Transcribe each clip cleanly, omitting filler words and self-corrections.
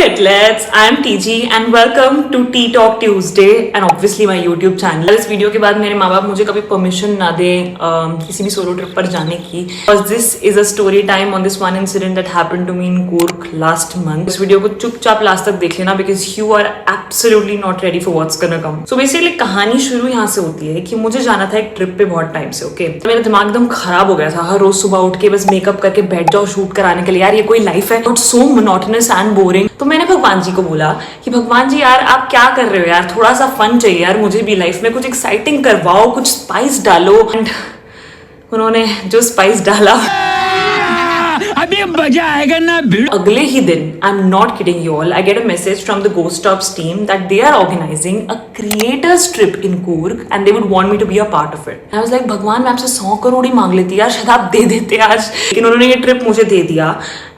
athletes, I am TG and welcome to Tea Talk Tuesday and obviously my YouTube channel. इस video के बाद मेरे माँ बाप मुझे कभी परमिशन ना दे किसी भी सोलो ट्रिप पर जाने की, because this is a story time on this one incident that happened to me in Coorg last month. इस वीडियो को चुपचाप लास्ट तक देख लेना because you are absolutely not ready for what's gonna come. So basically कहानी शुरू यहाँ से होती है कि मुझे जाना था एक ट्रिप पे बहुत टाइम से, ओके? तो मेरा दिमाग एकदम खराब हो गया था, हर रोज सुबह उठ के बस मेकअप करके बैठ जाओ शूट कराने के लिए। यार ये कोई लाइफ है? It's so monotonous and boring. तो मैंने भगवान जी को बोला कि भगवान जी यार आप क्या कर रहे हो यार, थोड़ा सा फन चाहिए यार मुझे भी लाइफ में, कुछ एक्साइटिंग करवाओ, कुछ स्पाइस डालो। एंड उन्होंने जो स्पाइस डाला अभी मजा आएगा ना। अगले ही दिन, I am not kidding you all, I get a message from the Ghost Stops team that they are organising a creators trip in Coorg and they would want me to be a part of it. I was like भगवान मैं आपसे 100 करोड़ ही मांग लेती यार, शायद आप दे देते आज। लेकिन उन्होंने ये ट्रिप मुझे दे दिया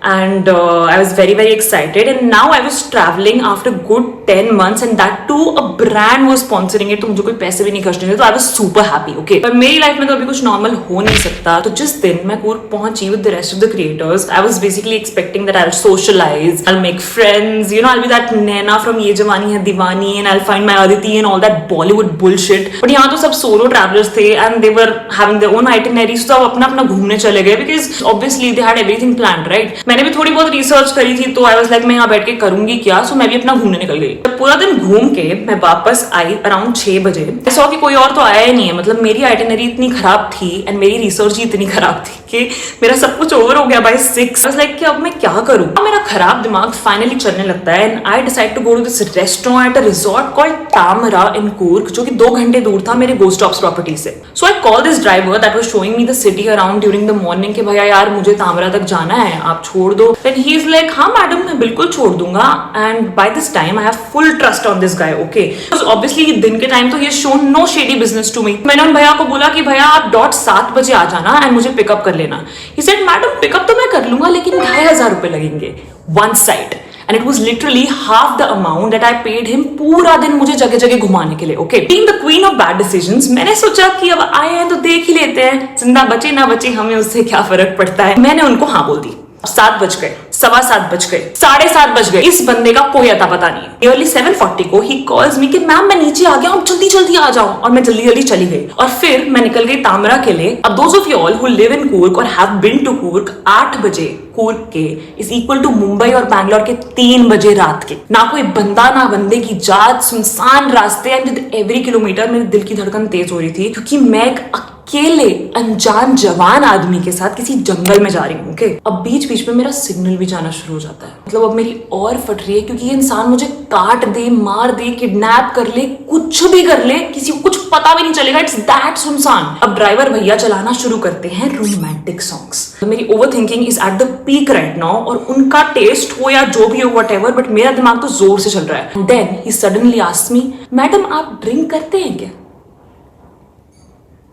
and I was very excited and now I was traveling after good 10 months and that too a brand was sponsoring it, तो मुझे कोई पैसे भी नहीं खर्चने थे, तो I was super happy, okay? पर मेरी लाइफ में तो अभी कुछ नॉर्मल हो नहीं सकता। तो जिस दिन मैं Coorg पहुंची with the rest of the creators, I was basically expecting that I'll socialize, I'll make friends, you know, I'll be that Naina from ये जवानी है दीवानी and I'll find my Aditi and all that Bollywood bullshit. But यहाँ तो सब solo travelers थे and they were having their own itineraries, तो सब अपना घूमने चले गए because obviously they had everything planned, right? मैंने भी थोड़ी बहुत रिसर्च करी थी तो आई वाज लाइक मैं यहाँ बैठ के करूंगी क्या, सो मैं भी अपना घूमने निकल गई। पूरा दिन घूम के मैं वापस आई अराउंड 6 बजे। मैं सॉ कि कोई और तो आया ही नहीं है, मतलब मेरी आइटिनरी इतनी खराब थी एंड मेरी रिसर्च ही इतनी खराब थी कि मेरा सब कुछ ओवर हो गया बाय 6। आई वाज लाइक कि अब मैं क्या करूं। मेरा खराब दिमाग फाइनली चलने लगता है and I decide to go to this restaurant at a resort called Tamara in Coorg, जो कि 2 घंटे दूर था मेरे Ghost Stops प्रॉपर्टी से। So I call this driver that was showing me the city around during the morning कि भैया यार मुझे तामरा तक जाना है, आप छोड़ दो। Then he is like, हाँ मैडम मैं बिल्कुल छोड़ दूंगा। And by this time I have full trust on this guy, okay? Because obviously दिन के टाइम तो he has shown no shady business to me. मैंने उन भैया को बोला कि भैया आप 7 बजे आ जाना and मुझे पिकअप कर लेना। He said मैडम पिकअप तो मैं कर लूंगा लेकिन 2500 रुपए लगेंगे one side. And it was literally half the amount that I paid him पूरा दिन मुझे जगह जगह घुमाने के लिए, okay? Being the queen of bad decisions, मैंने सोचा कि अब आए हैं तो देख ही लेते हैं, जिंदा बचे ना बचे हमें उससे क्या फर्क पड़ता है। मैंने उनको हाँ बोल दी। 7 बज गए, 7:15 बज गए, 7:30 बज गए, इस बंदे का कोई अता पता नहीं है। नियरली 7:40 को ही कॉल्स मी कि मैम मैं नीचे आ गया हूँ, जल्दी आ जाओ। और मैं जल्दी चली गई और फिर मैं निकल गई तामरा के लिए। अब those of you all who live in Coorg और हैव बीन टू Coorg, 8 बजे Coorg के इज इक्वल टू मुंबई और बैंगलोर के 3 बजे रात के। ना कोई बंदा ना बंदे की जात, सुनसान रास्ते एंड विद एवरी किलोमीटर मेरे दिल की धड़कन तेज हो रही थी क्योंकि मैं एक अकेले अनजान जवान आदमी के साथ किसी जंगल में जा रही हूँ, ओके? अब बीच में मेरा सिग्नल भी जाना शुरू हो जाता है, मतलब अब मेरी और फट रही है क्योंकि ये इंसान मुझे काट दे, मार दे, किडनैप कर ले, कुछ भी कर ले, किसी को कुछ पता भी नहीं चलेगा। इट्स दैट सुनसान। अब ड्राइवर भैया चलाना शुरू करते हैं रोमांटिक सॉन्ग्स। मेरी over thinking is at the peak right now और उनका टेस्ट हो या जो भी हो व्हाटएवर, बट मेरा दिमाग तो जोर से चल रहा है। Then he suddenly asked me madam आप ड्रिंक करते हैं क्या?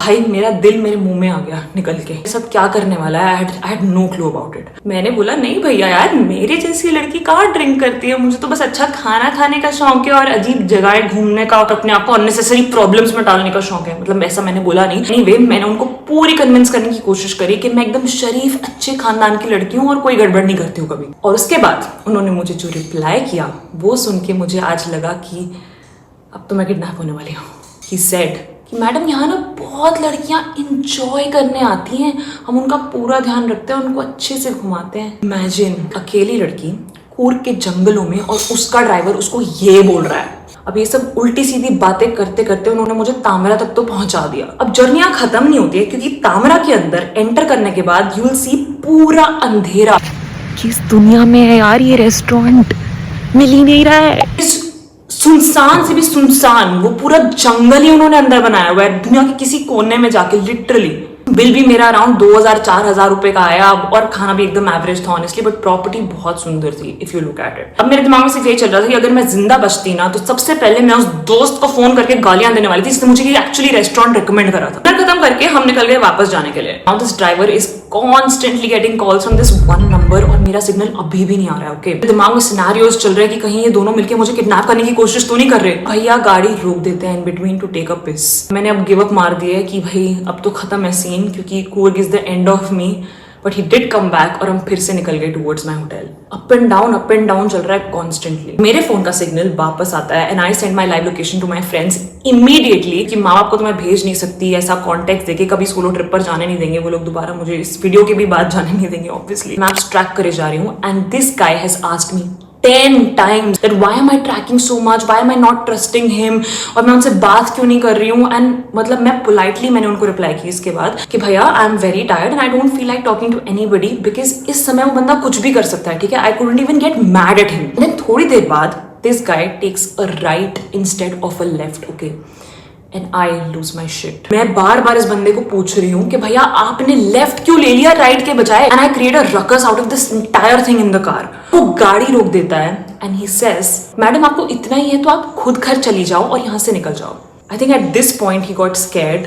भाई मेरा दिल मेरे मुंह में आ गया निकल के, सब क्या करने वाला है। I had no clue about it. मैंने बोला नहीं भैया यार मेरे जैसी लड़की कहाँ ड्रिंक करती है, मुझे तो बस अच्छा खाना खाने का शौक है और अजीब जगह घूमने का और अपने आप को अननेसेसरी प्रॉब्लम्स में डालने का शौक है। मतलब ऐसा मैंने बोला नहीं। एनीवे मैंने उनको पूरी कन्विंस करने की कोशिश करी कि मैं एकदम शरीफ अच्छे खानदान की लड़की हूँ और कोई गड़बड़ नहीं करती हूँ कभी। और उसके बाद उन्होंने मुझे जो रिप्लाई किया वो सुन के मुझे आज लगा कि अब तो मैं किडनैप होने वाली हूँ। He said कि मैडम यहाँ ना बहुत लड़कियां इंजॉय करने आती हैं, हम उनका पूरा ध्यान रखते हैं, उनको अच्छे से घुमाते हैं। इमेजिन अकेली लड़की Coorg के जंगलों में और उसका ड्राइवर उसको ये बोल रहा है। अब ये सब उल्टी सीधी बातें करते करते उन्होंने मुझे तामरा तक तो पहुंचा दिया। अब जर्नियां खत्म नहीं होती है क्योंकि तामरा के अंदर एंटर करने के बाद यू विल सी पूरा अंधेरा। किस दुनिया में है यार ये रेस्टोरेंट, मिल ही नहीं रहा है। सुनसान से भी सुनसान, वो पूरा जंगल ही उन्होंने अंदर बनाया हुआ है दुनिया के किसी कोने में जाके। लिटरली बिल भी मेरा अराउंड 2000-4000 रुपए का आया और खाना भी एकदम एवरेज था ऑनेस्टली, बट प्रॉपर्टी बहुत सुंदर थी if you look at it. अब मेरे दिमाग में सिर्फ यही चल रहा था कि अगर मैं जिंदा बचती ना तो सबसे पहले मैं उस दोस्त को फोन करके गालियां देने वाली थी जिसने मुझे एक्चुअली रेस्टोरेंट रिकमेंड करा था। खत्म करके हम निकल गए वापस जाने के लिए। Now this driver is constantly getting calls from this one number और मेरा सिग्नल अभी भी नहीं आ रहा है, ओके? दिमाग में सिनेरियोज चल रहे हैं कि कहीं ये दोनों मिलके मुझे किडनैप करने की कोशिश तो नहीं कर रहे। भैया गाड़ी रोक देते हैं in between to take a piss. मैंने अब गिव अप मार दिया है कि भाई अब तो खत्म है सीन क्योंकि Coorg is the end of me. But he did come back और हम फिर से निकल गए towards my hotel. Up and down चल रहा है कॉन्स्टेंटली. मेरे फोन का सिग्नल वापस आता है and I send my live location to my friends immediately कि माँ बाप को तो मैं भेज नहीं सकती, ऐसा कॉन्टेक्ट देके कभी सोलो ट्रिप पर जाने नहीं देंगे वो लोग दोबारा, मुझे इस वीडियो के भी बाद जाने नहीं देंगे ऑब्वियसली. मैप्स ट्रैक करे जा रही हूँ and this guy has asked me 10 times that why am I tracking so much, why am I not trusting him, और मैं उनसे बात क्यों नहीं कर रही हूँ. एंड मतलब मैं पोलाइटली मैंने उनको रिप्लाई की इसके बाद कि भैया I am very tired and I don't feel like talking to anybody, because इस समय वो बंदा कुछ भी कर सकता है, ठीक है. I couldn't even get mad at him. Then थोड़ी देर बाद this guy takes a right instead of a left. Okay, and I lose my shit. मैं बार बार इस बंदे को पूछ रही हूँ कि भैया आपने लेफ्ट क्यों ले लिया राइट के बजाय, and I create a ruckus out of this entire thing in the car. वो गाड़ी रोक देता है एंड ही सेज मैडम आपको इतना ही है तो आप खुद घर चली जाओ और यहाँ से निकल जाओ. I think at this point he got scared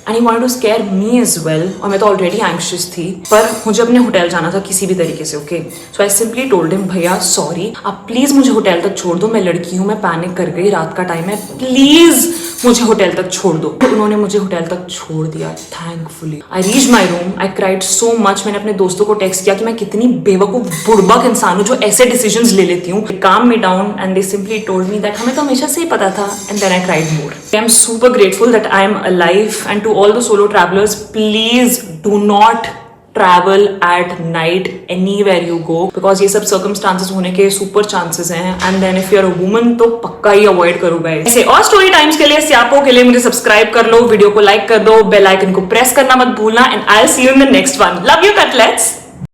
and he wanted to scare me as well. और मैं तो ऑलरेडी एंग्शियस थी, पर मुझे अपने होटल जाना था किसी भी तरीके से. Okay, so I simply told him भैया सॉरी, आप प्लीज मुझे होटल तक छोड़ दो, मैं लड़की हूँ, मैं पैनिक कर गई, रात का टाइम है, प्लीज मुझे होटल तक छोड़ दो. तो उन्होंने मुझे होटल तक छोड़ दिया thankfully. I reach my room, I cried so much. मैंने अपने दोस्तों को टेक्स्ट किया कि मैं कितनी बेवकूफ बुड़बक इंसान हूँ जो ऐसे डिसीजंस ले लेती हूँ. Calm me down and they simply told me that हमें तो हमेशा से ही पता था. And then I cried more. I am super grateful that I am alive and to all the solo travellers, please do not travel at night anywhere you go because ये सब circumstances होने के super chances हैं. and then if you're a woman तो पक्का ही avoid करो guys. ऐसे और story times के लिए, स्यापो के लिए मुझे subscribe कर लो, वीडियो को like कर दो, बेल आइकन को प्रेस करना मत भूलना, and I'll see you in the next one. Love you cutlets.